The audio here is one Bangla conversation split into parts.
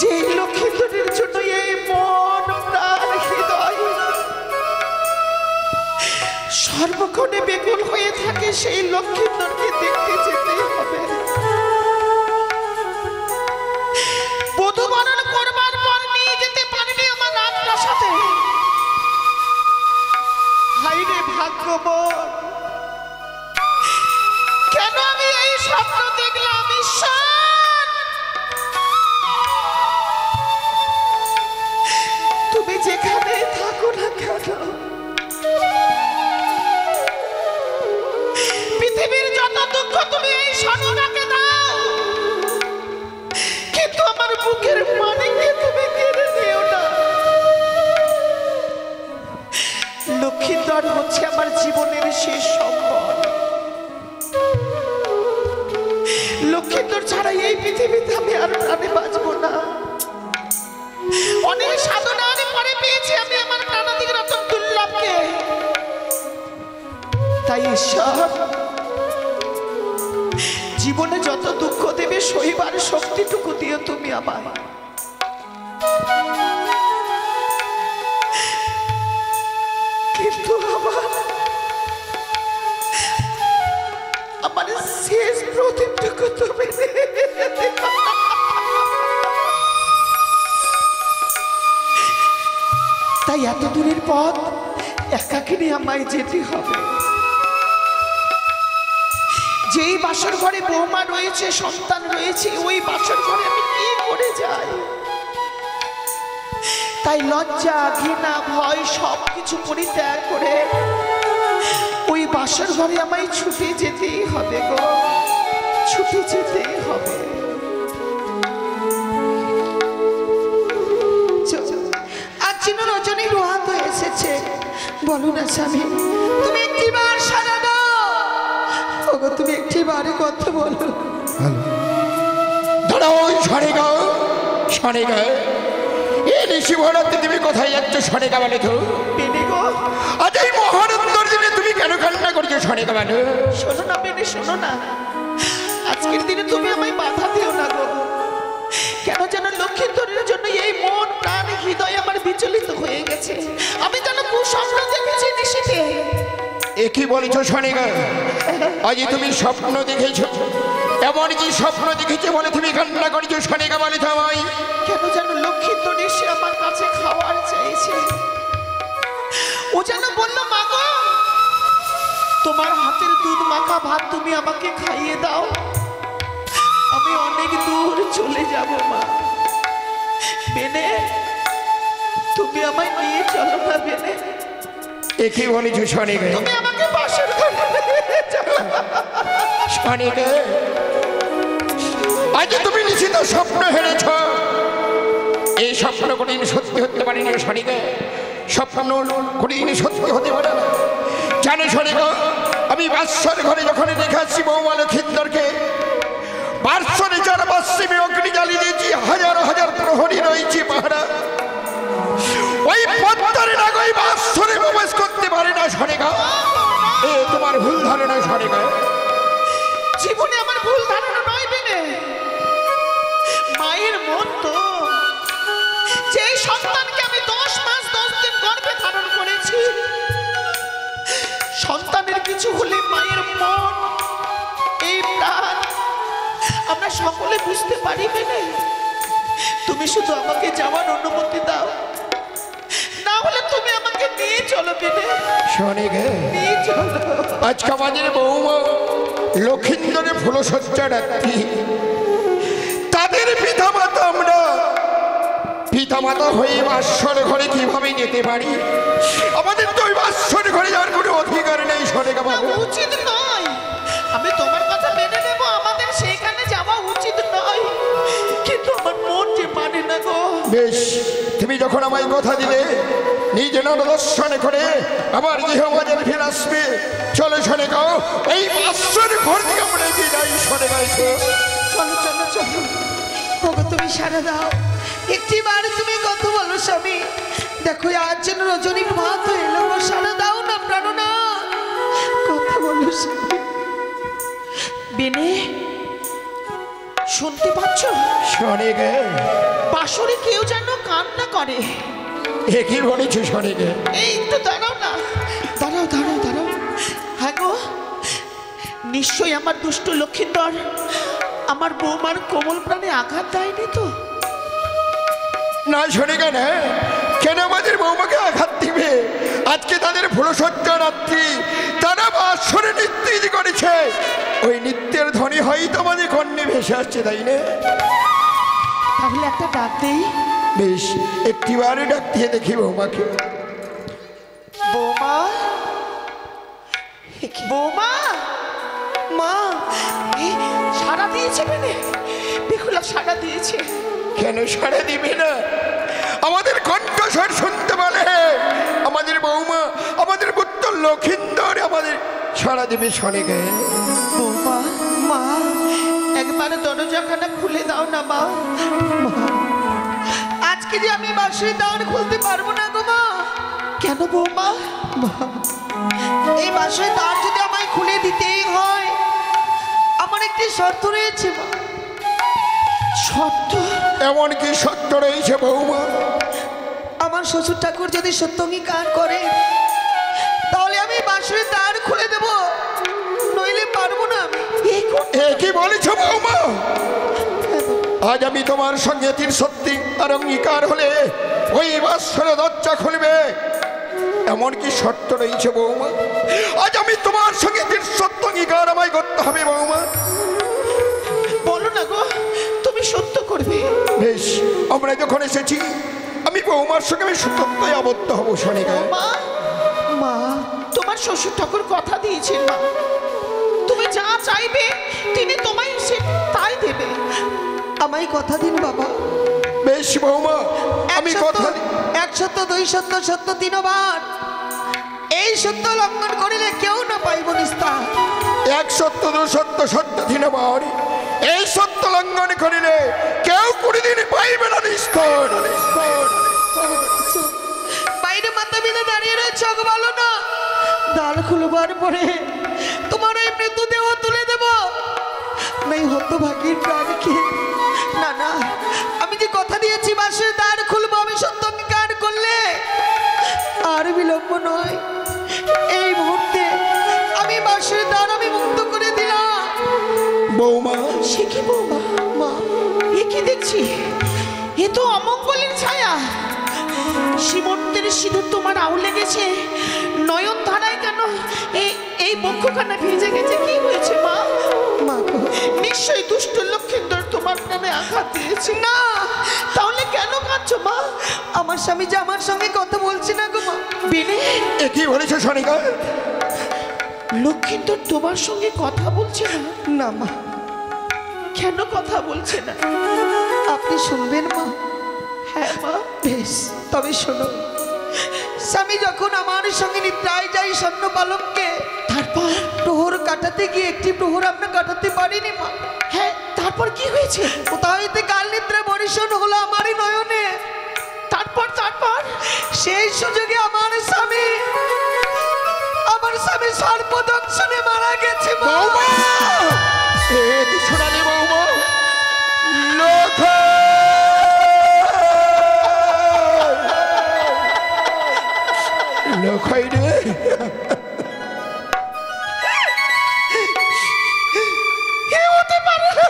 যে লক্ষ্মীধরের জন্য এই মন প্রাণ হৃদয় সর্বক্ষণে বেকুল হয়ে থাকে, সেই লক্ষ্মীধরকে দেখতে যেতেই হবে। বধূবরণ করবার পর নিয়ে যেতে পারিনি আমার রাজপ্রাসাদে। হায়রে ভাগ্যবন, কেন আমি এই স্বপ্ন দেখলাম? ঈশ্বর, তুমি যেখানে থাকো না কেন, পৃথিবীর যত দুঃখ তুমি এই স্বর্ণটাকে দাও, কিন্তু আমার বুকের মানিকে তুমি কেড়ে নিও না। লক্ষ্মীধর হচ্ছে আমার জীবনের শেষ সম্বল। লক্ষ্মীধর ছাড়া এই পৃথিবীতে আমি আর প্রাণে বাঁচবো না। অনেক সাধনার পরে পেয়েছি আমি আমার প্রাণাধিক রতন দুর্লভকে। তাই ঈশ্বর, জীবনে যত দুঃখ দেবে সহিবার শক্তিটুকু দিও তুমি আমায়। কিন্তু আমার শেষ প্রদীপটুকু তুমি তাই এত দূরের পথ একাকিনী আমায় যেতে হবে। যেই বাসর ঘরে বৌমা রয়েছে, সন্তান রয়েছে, ওই বাসর ঘরে আমি কি করে যাই? তাই লজ্জা, ঘৃণা, ভয় সবকিছু পরিত্যাগ করে ওই বাসর ঘরে আমায় ছুটে যেতেই হবে গো, ছুটে যেতেই হবে। আজ যেন রজনী রোহাত এসেছে, বলো না স্বামী, তুমি একটিবার সারা দাও। ওগো তুমি একটিবারে কথা বলো। দাঁড়াও, সরে গাও, সরে গাও। এই ঋষি ভরাতে তুমি কোথায় যাচ্ছ? সরে গা বলে তো। আজ এই মহানন্দর দিনে তুমি কেন কান্না করছো? সরে গা বলো। শোনো না বেনে, শোনো না, আজকের দিনে তুমি আমায় বাধা দিও না গো। কেন যেন লক্ষ্মীধরের জন্য এই মন প্রাণ হৃদয় আমার বিচলিত হয়ে গেছে। আমি যেন কুস্বপ্ন দেখেছি নিশীথে। এ কি বলছো সোনিকা? আজ তুমি স্বপ্ন দেখেছো? এমন কি স্বপ্ন দেখেছো বলে তুমি কান্না করছো? সোনিকা বলে তো আমায়। কেন যেন লক্ষ্মীধর এসে আমার কাছে খাওয়ার চাইছে। ও যেন বলল, মা গো, তোমার হাতের দুধ মাখা ভাত তুমি আমাকে খাইয়ে দাও, আমি অনেক দূর চলে যাব। মা বেনে, তুমি আমায় নিয়ে চলো না বেনে। এ কি বলেছো সোনিকা? তুমি আমাকে বাসর ঘরে নিয়ে চলো। সোনিকা, আজ তুমি নিশ্চিত স্বপ্ন হেরেছ। এই স্বপ্ন কোনদিন সত্যি হতে পারেনি সোনিকা। স্বপ্ন কোনদিন সত্যি হতে পারে না। জানো সোনিকা, আমি বাসর ঘরে যখন দেখে আসছি বৌমা লক্ষ্মীধরকে, বাসরে যার বাসিমে অগ্নি জ্বালিয়ে দিয়েছি, হাজার হাজার প্রহরী রয়েছে পাহারা। ওই পদ্মারে না ওই বাসরে প্রবেশ করতে পারে না সোনিকা। এ তোমার ভুল ধারণা সোনিকা। জীবনে আমার ভুল ধারণা নয় বেনে। মায়ের মন তো, যে সন্তানকে আমি 10 মাস 10 দিন গর্ভে ধারণ করেছি, সন্তানের কিছু হলে মায়ের মন, এই প্রাণ আমরা সকলে বুঝতে পারি বেনে। তুমি শুধু আমাকে যাওয়ার অনুমতি দাও, না হলে তুমি আমাকে নিয়ে চলো বেনে। সোনিকা, নিয়ে চলো। আজকে আমাদের বৌমা লক্ষ্মীধরের ফুলসজ্জা রাত্রি, তাদের পিতামাতা আমরা। পিতামাতা হয়ে বাসর ঘরে কিভাবে যেতে পারি? আমাদের তো ওই বাসর ঘরে যাওয়ার কোনো অধিকার নেই সোনিকা বাবু। উচিত নয়, আমি তোমার কথা মেনে নেব, আমাদের সেখানে যাওয়া উচিত নয়, কিন্তু আমার মন যে মানে না গো। বেশ, তুমি যখন আমায় কথা দিলে নিজে দর্শন করে আবার গৃহমাজের ফিরে আসবে, চলো সোনিকা, এই বাসর ঘর থেকে আমরা এগিয়ে যাই সোনিকা। চলো চলো চলো। ওগো তুমি সারা দাও, একটিবার তুমি কথা বলো স্বামী। দেখো আজ যেন রজনীর ভাত হয়ে এলো, সারা দাও না প্রাণনা, কথা বলো স্বামী। বেনে, শুনতে পাচ্ছ? শোনে গে, বাঁশরে কেউ যেন কান্না করে। এ কি বলেছো শোনে গে? এই তো দাঁড়াও না, দাঁড়াও দাঁড়াও দাঁড়াও। হ্যাঁ গো, নিশ্চয়ই আমার দুষ্ট লক্ষিন্দর আমার বৌমার কোমল প্রাণে আঘাত দেয়নি তো? না শোনে গে, না কেন আমাদের বৌমাকে আঘাত দিবে? আজকে তাদের ফুলসজ্জা রাত্রি, তারা বাসরে নৃত্য করেছে, ওই নৃত্যের ধ্বনি হয়তো আমাদের কর্ণে ভেসে আসছে, তাই না? তাহলে একটা ডাক দেই। বেশ, একটিবারে ডাক দিয়ে দেখি বৌমাকে। বৌমা, বৌমা, মা, এই সাড়া দিয়েছে মেনে, বেহুলা সাড়া দিয়েছে। কেন সাড়া দিবে না? আমাদের কণ্ঠস্বর শুনতে পারে আমাদের বৌমা, আমাদের পুত্র লক্ষিন্দর আমাদের সাড়া দিবে শোনে গে। বৌমা, মা, একবারে দরজাখানা খুলে দাও না মা। আজকে যে আমি বাঁশির দ্বার খুলতে পারবো না গো মা। কেন বৌমা? এই বাঁশির দ্বার যদি আমায় খুলে দিতেই হয়, আমার একটি শর্ত রয়েছে মা। শর্ত? এমন কি সত্য রয়েছে বৌমা? আমার শ্বশুর ঠাকুর যদি সত্য অঙ্গীকার করে, তাহলে আমি বাঁশির দ্বার খুলে দেব, নইলে পারবো না আমি। এ কি বলেছ বৌমা? আজ আমি তোমার সঙ্গে তিন সত্যি আর অঙ্গীকার হলে ওই বাসরে দরজা খুলবে, এমন কি শর্ত রয়েছে বৌমা? আজ আমি তোমার সঙ্গে তিন সত্য অঙ্গীকার আমায় করতে হবে বৌমা। বলো না গো, তুমি সত্য করবে? বেশ, আমরা যখন এসেছি আমি বৌমার সঙ্গে আমি সত্যই আবদ্ধ হব শোনে গে। মা, মা, তোমার শ্বশুর ঠাকুর কথা দিয়েছেন মা, তুমি যা চাইবে তিনি তোমায় সে তাই দেবে। আমায় কথা দিন বাবা। বেশ বৌমা, আমি কথা এক সত্য, দুই সত্য, সত্য তিনবার। এই সত্য লঙ্ঘন করিলে কেউ না পাইব নিস্তার। এক সত্য, দু সত্য, সত্য তিনবার। এই সত্য লঙ্ঘন করিলে কেউ কোনদিন পাইবে না নিস্তার। বাইরে মাথা বিঁধে দাঁড়িয়ে রয়েছে, বলো না। দ্বার খুলবার পরে তোমার এই মৃতদেহ তুলে দেব, নাই হতভাগীর প্রাণকে। না না, আমি যে কথা দিয়েছি বাঁশের দ্বার খুলবো, আমি সত্য অঙ্গীকার করলে আর বিলম্ব নয়। এই মুহূর্তে আমি বাঁশের দ্বার আমি মুক্ত করে দিলাম। বৌমা, সে কি বৌমা? মা, এ কি দেখছি? এ তো অমঙ্গলের ছায়া। সীমন্তের সিঁদুর তোমার আউ লেগেছে, নয়ন ধারায় কেন এই বক্ষখানা ভিজে গেছে? কি হয়েছে মা? মা গো, নিশ্চয়ই দুষ্ট লক্ষিন্দর তোমার প্রাণে আঘাত দিয়েছে। না, তাহলে কেন কাঁদছো মা? আমার স্বামী যে আমার সঙ্গে কথা বলছে না গো মা। বিনে, এ কি বলেছে শোনিকা? লক্ষিন্দর তোমার সঙ্গে কথা বলছে না? না মা। কেন কথা বলছে না? আপনি শুনবেন মা? হ্যাঁ মা। বেশ, তবে শোনো। স্বামী যখন আমার সঙ্গে নিদ্রায় যাই স্বর্ণ পালককে, তারপর প্রহর কাটাতে গিয়ে একটি প্রহর আমরা কাটাতে পারিনি মা। হ্যাঁ, তারপর কি হয়েছে? কোথাও হইতে কাল নিদ্রা বরিশন হলো আমারই নয়নে। তারপর তারপর সেই সুযোগে আমার স্বামী সর্পদংশনে মারা গেছে বৌমা। এ কি শোনালে বৌমা? লোক লোকাই রে, হতে পারে না।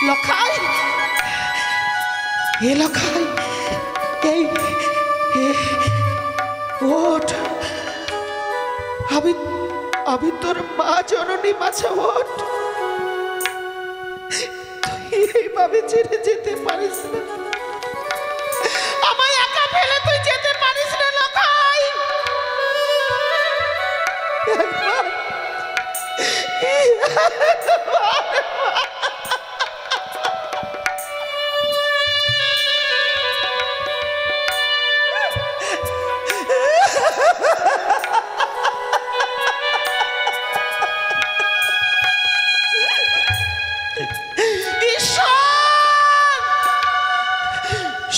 লখাই, এ লখাই, এই ওঠ। আমি তোর মা জননী মাছা, ওঠ। তুই এইভাবে ছেড়ে যেতে পারিস না, আমায় একা ফেলে তুই যেতে পারিস না লখাই।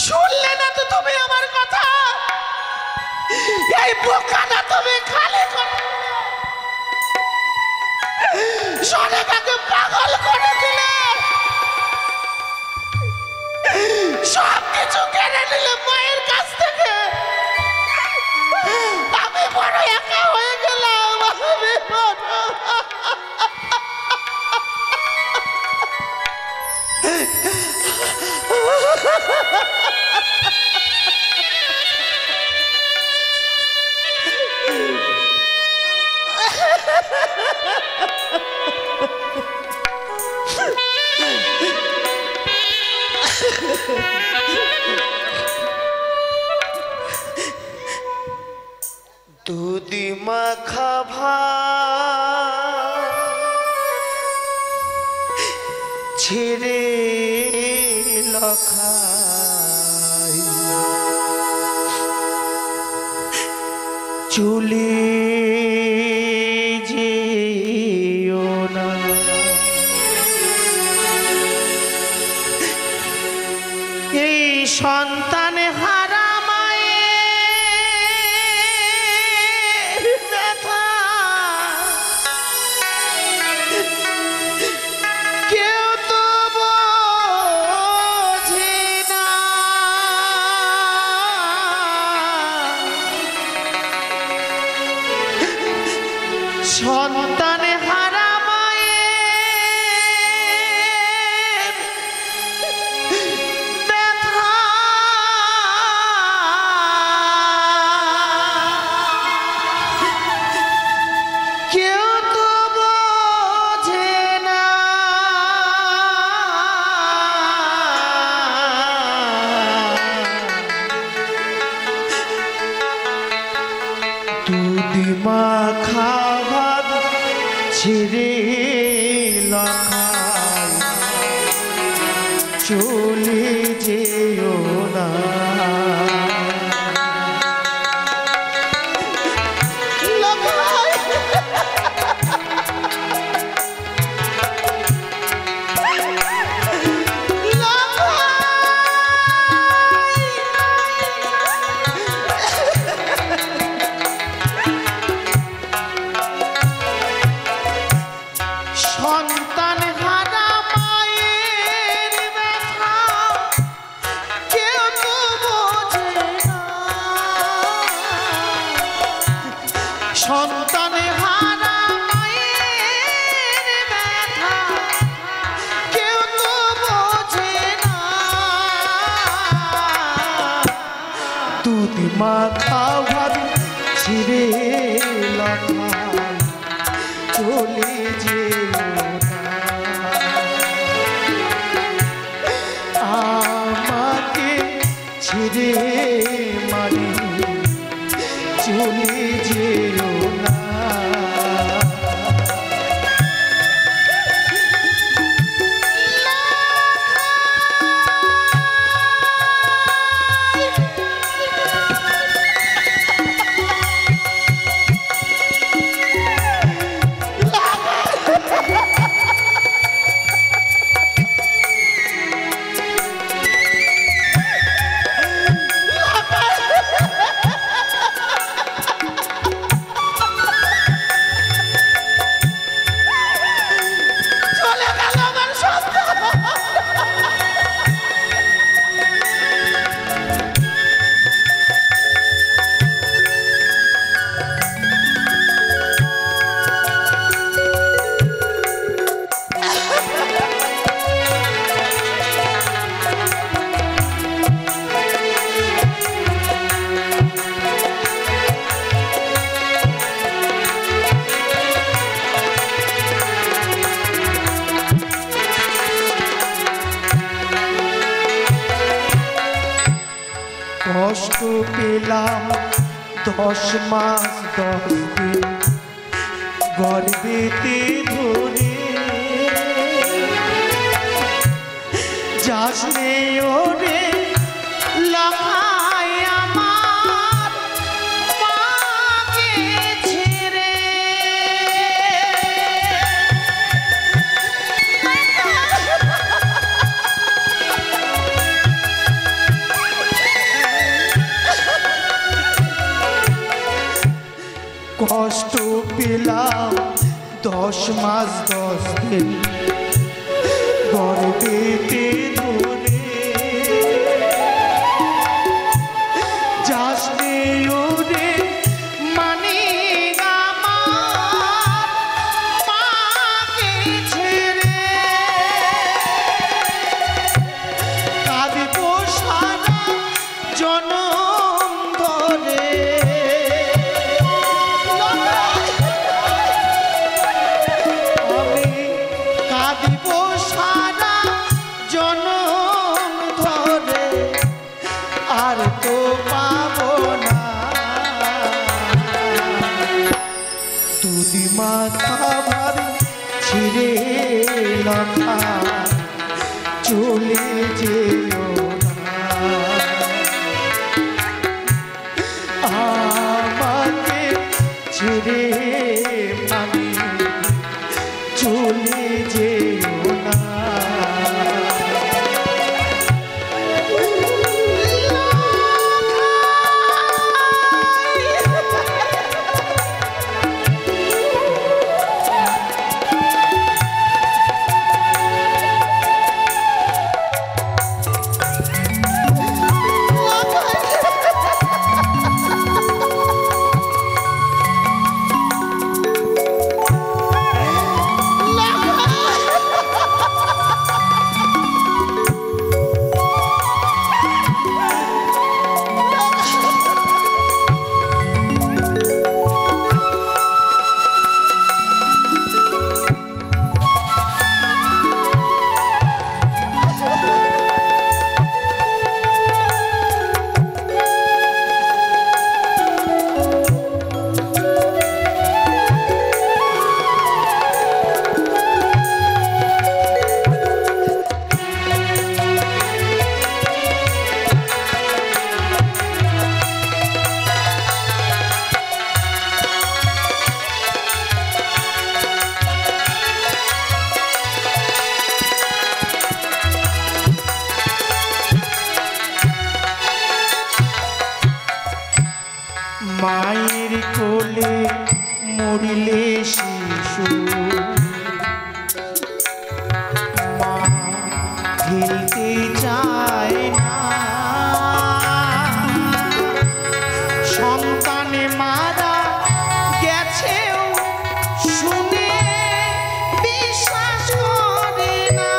শুনলে না তো তুমি আমার কথা? এই বোকাটা তুমি খালি করে সোনাকে পাগল করে দিলে, সব কিছু কেড়ে নিলে মায়ের কাছ থেকে। আমি বড় একা হয়ে গেলাম, আমি বড়। দুধি মাখা ভাত ছেড়ে লখাই, চলে যেও না, এই সন্তান হারা মায়ের ব্যথা কেউ তো বোঝে না। সন্তান হারা মায়ের ব্যথা কেউ তো বোঝে না। দুধি মাখা ভাত ছেড়ে লখাই, চলে যেও না। লখাই, সন্তান হারা মায়ের ব্যথা কেউ তো বোঝে না। সন্তান হারা মায়ের ব্যথা কেউ তো বোঝে না। দুধ মাখা ভাত ছিঁড়ে লখাই, চলে যেও না। আমাকে ছেড়ে মারি, চলে যেও না। কষ্ট পেলাম 10 মাস 10 দিন গর্ভেতে ধরে, যাস রে ওরে লখাই আমার মাকে ছেড়ে। কষ্ট পেলাম 10 মাস 10 দিন গর্ভেতে ধরে যাস নে ওরে মানে মাকে ছেড়ে কাঁদিব সারা জনম ধরে আমি কাঁদিব সারা জনম ধরে আর তো পাবো না দুদি মাথা ভারী ছিঁড়ে লতা চলে যেও না আমাকে ছেড়ে আমি চলে যেও না মায়ের কোলে মরিলে শিশু মা ফেলতে চায় না সন্তানে মারা গেছেও শুনে বিশ্বাস করে না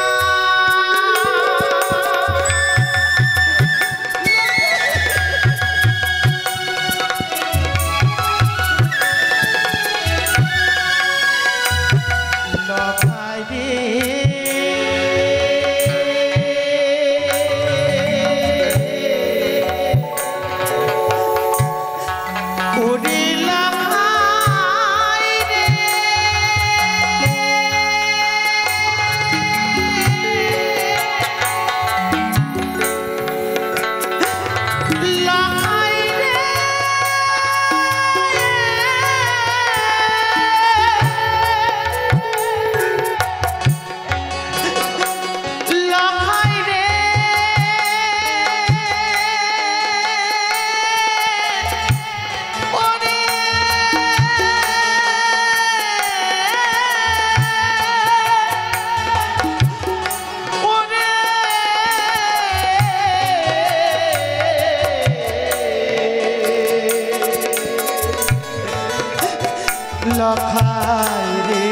লখাই রে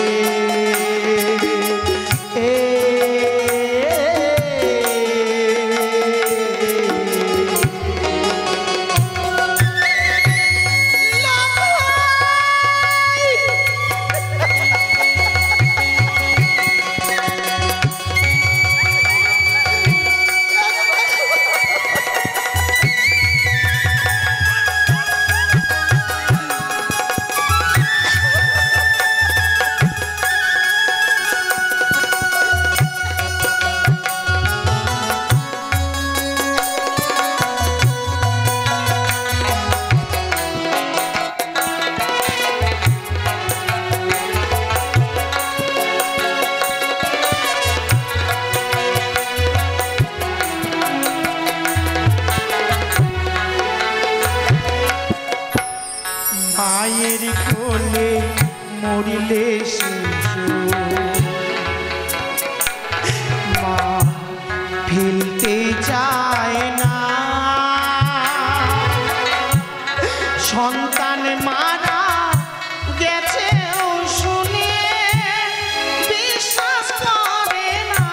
মায়ের কোলে মরিলে শিশু মা ফেলতে চায় না সন্তান মারা গেছে শুনে বিশ্বাস করে না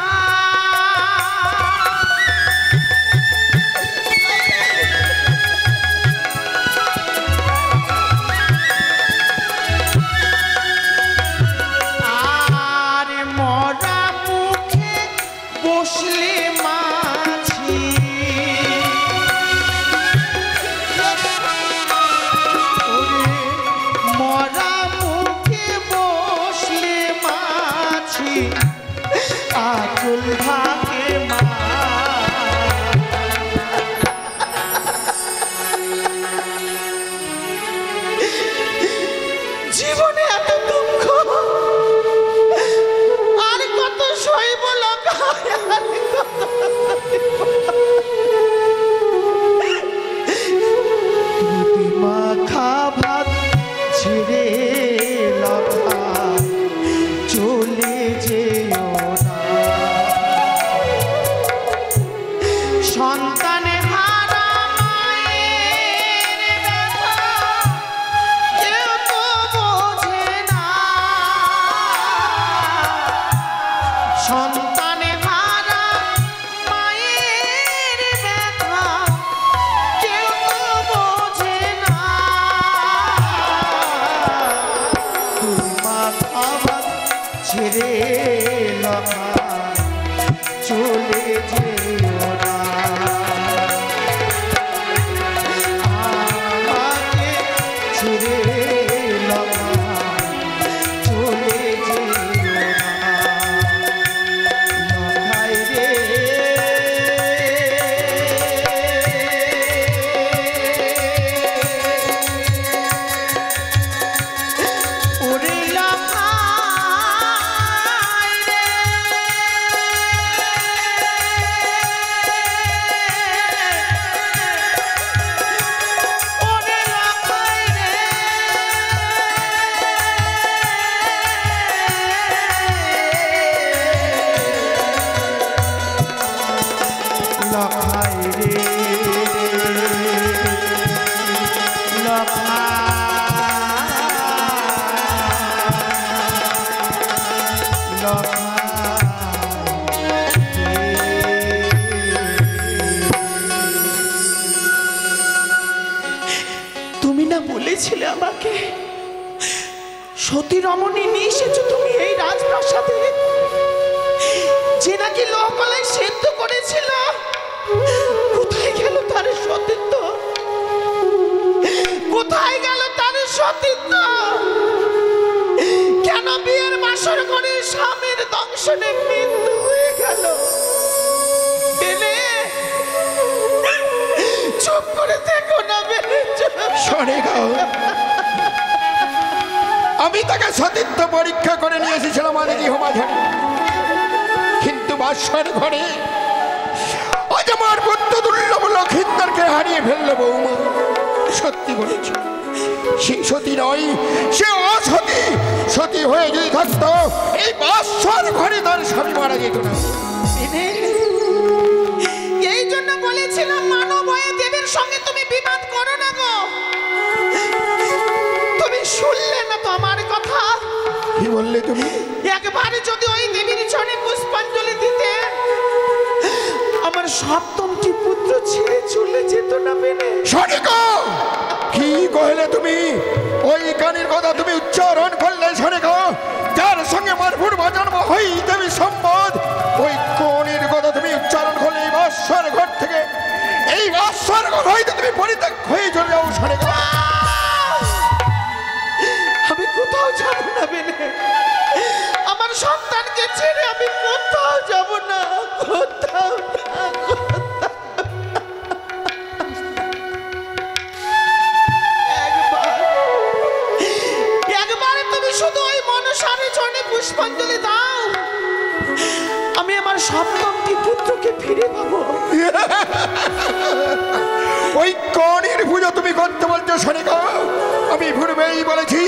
আর মরা মুখে বসলে মাছি মরা মুখে বসলে মাছি আকুল থাকে মা জীবনে এত দুঃখ আর কত সইব লকায় আর কত দুধ মাখা ভাত ছেড়ে লখা চলে যেও না সন্তানে হারা মায়ের ব্যথা কেউ তো বোঝে না সন্তানে হারা মায়ের ব্যথা কেউ তো বোঝে না তুই মাথা ভাত ছেড়ে লখা চলে যেও না আমাকে ছেড়ে লখা চলে যেও না লখাই রে ওরে লখাই রে ওরে লখাই রে লখাই রে তুমি না বলেছিলে আমাকে সতী রমণী নিয়ে এসেছো তুমি এই রাজপ্রাসাদে যে নাকি লোহকলাই সেদ্ধ করেছিল কোথায় গেল তার সতীত্ব কোথায় গেল তার সতীত্ব কেন বিয়ের বাসর করে স্বামীর দংশনে মৃত্যু হয়ে গেল বেলে চুপ করে দেখো না বেলে শোনে গো আমি তাকে সতীত্ব পরীক্ষা করে নিয়ে এসেছিলাম আমাদের গৃহমাঝারে কিন্তু বাসর ঘরে আজ আমার পুত্র দুর্লভ লক্ষিন্দরকে হারিয়ে ফেললো বৌমা সত্যি বলেছ সে সতী নয় সে অসতী সতী হয়ে যদি থাকতো এই বাসর ঘরে তার স্বামী মারা যেত না এই জন্য বলেছিলাম মানব হয়ে দেবীর সঙ্গে তুমি বিবাদ করো না গো তুমি শুনলে না তো আমার কথা কি বললে তুমি একবার যদি ওই দেবীর চরণে পুষ্পাঞ্জলি দিতে আমার সপ্তমটি পুত্র ছেড়ে চলে যেত না বেনে সঠিক কি কইলে তুমি ওই গানের কথা তুমি উচ্চারণ করলে সঠিক যার সঙ্গে আমার পূর্ব জন্ম হই দেবী সম্পদ ওই কোনের কথা তুমি উচ্চারণ করলে এই বাসর ঘর থেকে এই বাসর ঘর হইতে তুমি পরিত্যাগ হয়ে চলে যাও সঠিক আমি কোথাও যাব না বেনে আমার সন্তানকে ছেড়ে আমি কোথাও যাব না কোথাও না একবার তুমি শুধু ওই মনসারে চরণে পুষ্পাঞ্জলি দাও আমি আমার সপ্তমটি পুত্রকে ফিরে পাবো ওই কনের পুজো তুমি করতে বলছো শোনিকা আমি পূর্বেই বলেছি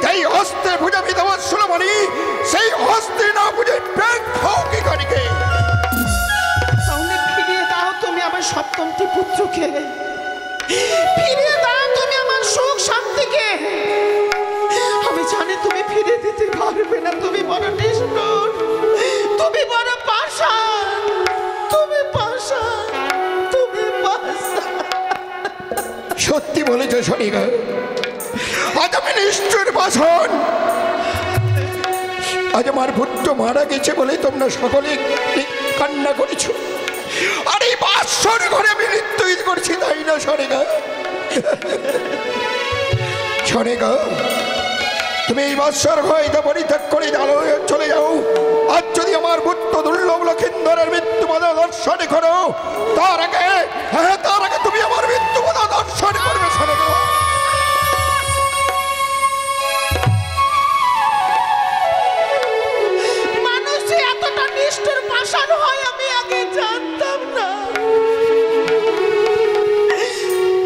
যেই হস্তে পূজা বিধবৎসল মানি সেই হস্তে না বুঝে ব্যাগ খাও কি করিকে। তাহলে ফিরিয়ে দাও তুমি আমার সপ্তমটি পুত্রকে, ফিরিয়ে দাও তুমি আমার সুখ শান্তিকে। আমি জানি তুমি ফিরে দিতে পারবে না, তুমি বড় নিষ্ঠুর, তুমি বড় পাষাণ, তুমি পাষাণ, তুমি পাষাণ। সত্যি বলেছো শনিকা, আজ আমি নিষ্ঠুর পাষাণ। আজ আমার পুত্র মারা গেছে বলে তোমরা সকলে কান্না করেছো, আর এই বাসর ঘরে আমি নৃত্য করছি, তাই না শনিকা? শনিকা, তুমি এই বাসর ঘরে পরিত্যাগ করে চলে যাও। আজ যদি আমার পুত্র দুর্লভ লক্ষিন্দরের মৃত্যুবাধা দর্শন করো, তার আগে তুমি আমার মৃত্যুবাধা দর্শন করবে শনিকা। মানুষ যে এতটা নিষ্ঠুর পাষাণ হয় আমি আগে জানতাম না।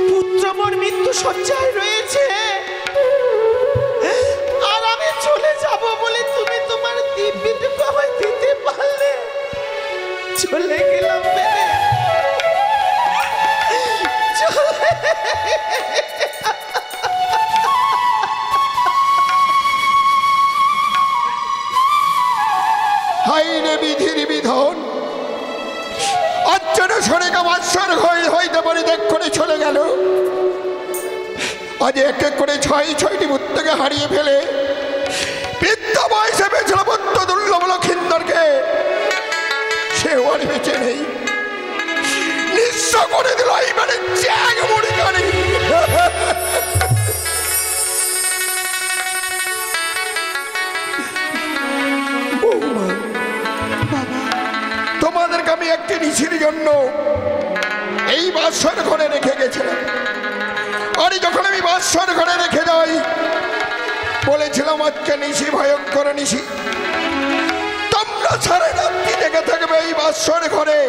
পুত্র মোর মৃত্যু শয্যায় রয়েছে, আর আমি চলে যাব বলে তুমি তোমার দিব্যটুকু আমায় দিতে পারলে। চলে গেলাম বেনে, চলে হাইরে বিধির বিধান, আজ যেন শনিকা বাদশার হইতে পরিত্যাগ করে চলে গেল। আজ এক এক করে ছয়টি পুত্রকে হারিয়ে ফেলে বৃদ্ধা বয়সে বেঁচে পুত্র দুর্লভ লক্ষিন্দরকে সেও আর বেঁচে নেই, নিঃস্ব করে দিল এইবারে চ্যাং মুড়ি গাড়ি। তোমাদেরকে আমি একটি নিশির জন্য এই বাসর ঘরে রেখে গেছিলাম, আর যখন আমি বাসর ঘরে রেখে যাই বলেছিলাম আজকে নিশি ভয়ঙ্কর নিশি, তোমরা সারা রাত্রি লেগে থাকবে এই বাসর ঘরে।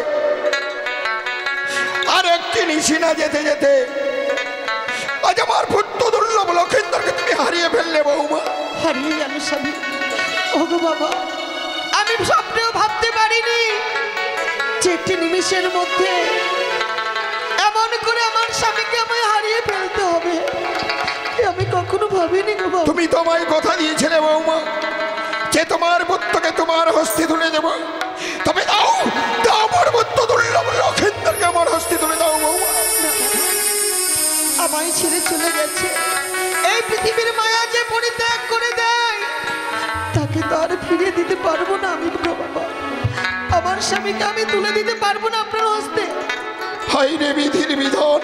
আর একটি নিশি না যেতে যেতে আজ আমার পুত্র দুর্লভ লক্ষিন্দরকে তুমি হারিয়ে ফেললে বৌমা। হারিয়ে গেল স্বামী। ওগো বাবা, আমি স্বপ্নেও ভাবতে পারিনি যে একটি নিমিষের মধ্যে এমন করে আমার স্বামীকে আমায় হারিয়ে ফেলতে হবে। আমি কখনো ভাবিনি গো বাবা। তুমি তোমায় কথা দিয়েছিলে বৌমা যে তোমার পুত্রকে তোমার হস্তে তুলে দেব, তবে দাও দাও আমার পুত্র দুর্লভ লক্ষিন্দরকে আমার হস্তে তুলে দাও বৌমা। আমায় ছেড়ে চলে গেছে, এই পৃথিবীর মায়া যে পরিত্যাগ করে দেয় তাকে তো আর ফিরে দিতে পারবো না আমি গো বাবা। আমার স্বামীকে আমি তুলে দিতে পারবো না আপনার হস্তে। হাইরে বিধির বিধান,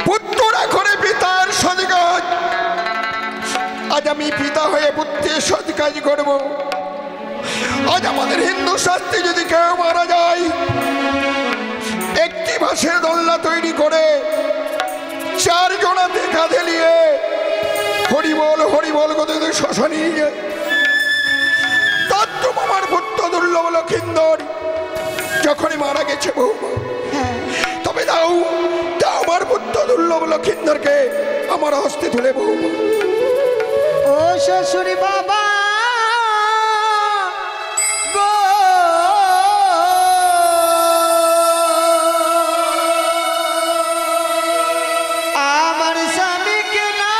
পুত্ররা করে পিতার সৎকাজ। আজ আমি পিতা হয়ে পুত্রের সৎকাজ করব। আজ আমাদের হিন্দু শাস্ত্রে যদি কেউ মারা যায় একটি বাঁশের দোলনা তৈরি করে 4 জনাতে কাঁধে নিয়ে হরিবল হরিবল কথা শ্মশানে নিয়ে যায়। তার তো আমার পুত্র দুর্লভ লক্ষিন্দর যখনই মারা গেছে বৌমা, তবে দাও দাও আমার পুত্র দুর্লভ লক্ষিন্দরকে আমার হস্তে তুলে বৌমা। ও শ্বশুরি বাবা গো, আমার স্বামীকে না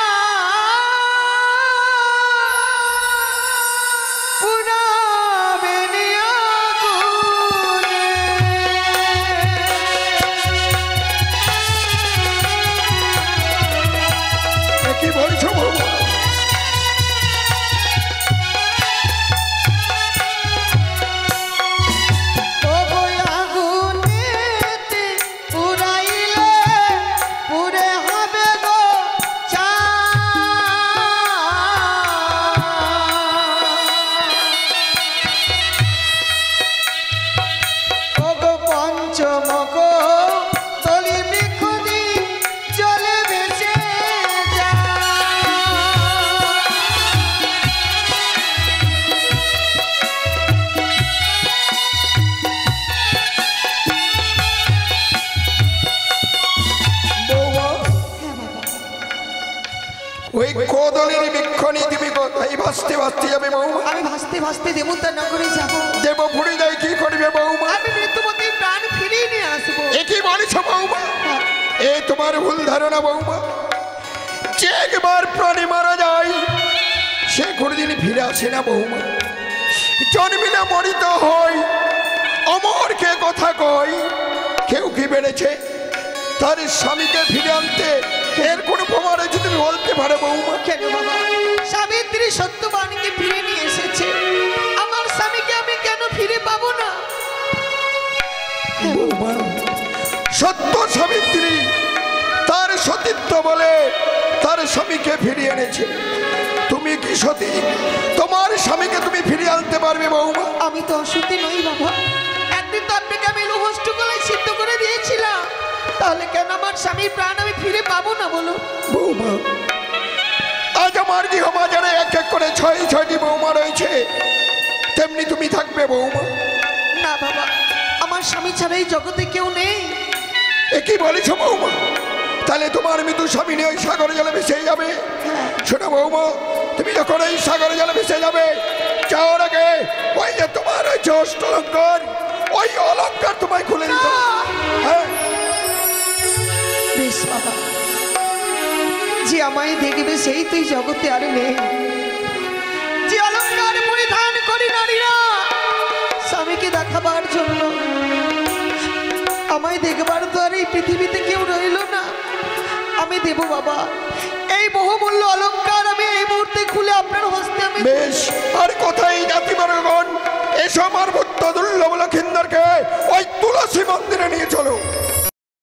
পুরাবে নিয়া গুনে। কি বলছো বৌমা? ওই কোদলের বৃক্ষ নিয়ে তুমি কোথায় ভাসতে ভাসতে যাবে বৌমা? আমি ভাসতে ভাসতে দেবতা নগরে যাব। দেবপুরে যাই কি করবে বৌমা? আমি মৃত্যুপতি প্রাণ ফিরিয়ে নিয়ে আসবো। এ কি বলেছো বৌমা? এ তোমার ভুল ধারণা বৌমা। যে একবার প্রাণী মারা যায় সে কোনোদিন ফিরে আসে না বৌমা। জন্মিলে মরিত হয়, অমর কে কথা কয়। কেউ কি বেড়েছে তার স্বামীকে ফিরে আনতে? এর কোনো প্রমাণ আছে তুমি বলতে পারো বৌমা? কেন বাবা, সাবিত্রী সত্যবানকে ফিরে নিয়ে এসেছে, আমার স্বামীকে আমি কেন ফিরে পাবো না? বৌমা, সত্য সাবিত্রী তার সতীত্ব বলে তার স্বামীকে ফিরিয়ে এনেছে। তুমি কি সতী? তোমার স্বামীকে তুমি ফিরিয়ে আনতে পারবে বৌমা? আমি তো অসতী নই বাবা। একদিন তো আপনাকে আমি লোহষ্ট গলায় সিদ্ধ করে দিয়েছিলাম, তাহলে কেন আমার স্বামীর প্রাণ আমি ফিরে পাবো না বলো? বৌমা, আজ আমার গৃহবাজারে এক এক করে 6টি বৌমা রয়েছে, তেমনি তুমি থাকবে বৌমা? না বাবা, আমার স্বামী ছাড়া এই জগতে কেউ নেই। এ কি বলেছ বৌমা? তাহলে তোমার মৃত্যু স্বামী নিয়ে ওই সাগরে জলে ভেসে যাবে? শোনো বৌমা, তুমি যখন এই সাগরে জলে ভেসে যাবে, যাওয়ার আগে ওই যে তোমার ওই অষ্ট অলঙ্কার, ওই অলঙ্কার তোমায় খুলে দিতে হবে। হ্যাঁ বেশ বাবা, যে আমায় দেখবে সেই তুই জগতে আর নেই। যে অলঙ্কার পরিধান করি নারীরা স্বামীকে দেখাবার জন্য, আমায় দেখবার তো আর এই পৃথিবীতে কেউ রইল না। আমি দেব বাবা, এই বহুমূল্য অলঙ্কার আমি এই মুহূর্তে খুলে আপনার হস্তে আমি। বেশ, আর কোথায় জাতিবর্গগণ, এসো আমার ভূত দুর্লভ লক্ষিন্দরকে ওই তুলসী মন্দিরে নিয়ে চলো।